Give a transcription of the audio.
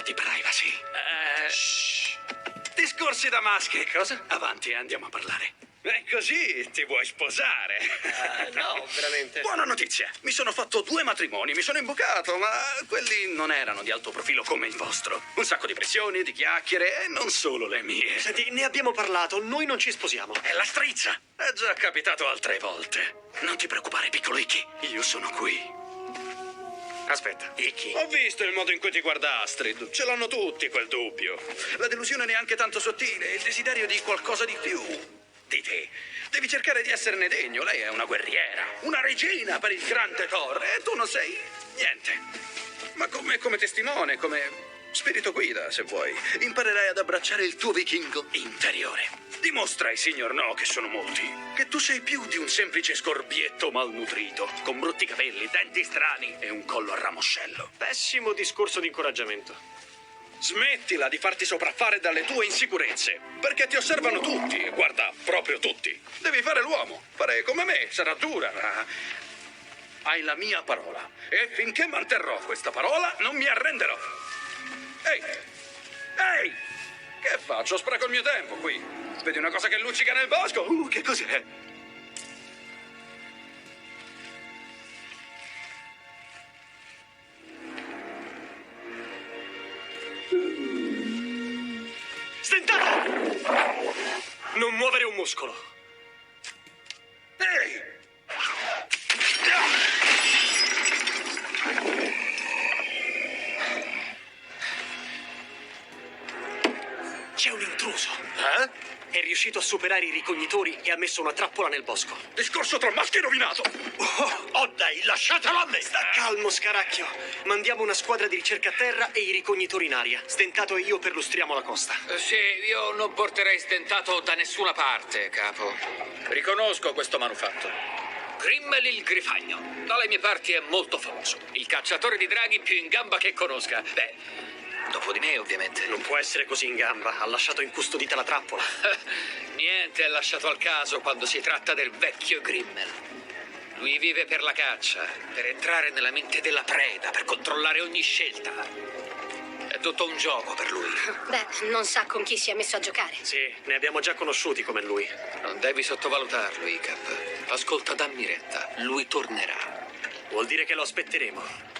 di privacy. Shh. Discorsi da masche. Cosa? Avanti, andiamo a parlare. E così ti vuoi sposare? No, veramente. Buona notizia. Mi sono fatto 2 matrimoni, mi sono imbucato, ma quelli non erano di alto profilo come il vostro. Un sacco di pressioni, di chiacchiere e non solo le mie. Senti, ne abbiamo parlato, noi non ci sposiamo. È la strizza. È già capitato altre volte. Non ti preoccupare, piccolo Icky. Io sono qui. Aspetta, Icky. Ho visto il modo in cui ti guarda Astrid. Ce l'hanno tutti quel dubbio. La delusione neanche tanto sottile, il desiderio di qualcosa di più. Di te. Devi cercare di esserne degno. Lei è una guerriera, una regina per il grande Thor. E tu non sei niente. Ma come testimone, come spirito guida, se vuoi. Imparerai ad abbracciare il tuo vichingo interiore. Dimostra ai signor No, che sono molti, che tu sei più di un semplice scorbietto malnutrito, con brutti capelli, denti strani e un collo a ramoscello. Pessimo discorso di incoraggiamento. Smettila di farti sopraffare dalle tue insicurezze, perché ti osservano tutti, guarda, proprio tutti. Devi fare l'uomo, fare come me, sarà dura, ma hai la mia parola. E finché manterrò questa parola, non mi arrenderò. Ehi! Ehi! Che faccio? Spreco il mio tempo qui. Vedi una cosa che luccica nel bosco? Che cos'è? Stentato! Non muovere un muscolo. Ehi! C'è un intruso. Eh? È riuscito a superare i ricognitori e ha messo una trappola nel bosco. Discorso tra maschi rovinato! Oh dai, lasciatelo a me! Sta calmo, Scaracchio. Mandiamo una squadra di ricerca a terra e i ricognitori in aria. Stentato e io perlustriamo la costa. Sì, io non porterei Stentato da nessuna parte, capo. Riconosco questo manufatto. Grimmel il Grifagno. Dalle mie parti è molto famoso. Il cacciatore di draghi più in gamba che conosca. Beh, dopo di me, ovviamente. Non può essere così in gamba. Ha lasciato incustodita la trappola. Niente è lasciato al caso quando si tratta del vecchio Grimmel. Lui vive per la caccia, per entrare nella mente della preda, per controllare ogni scelta. È tutto un gioco per lui. Beh, non sa con chi si è messo a giocare. Sì, ne abbiamo già conosciuti come lui. Non devi sottovalutarlo, Icap. Ascolta, dammi retta. Lui tornerà. Vuol dire che lo aspetteremo.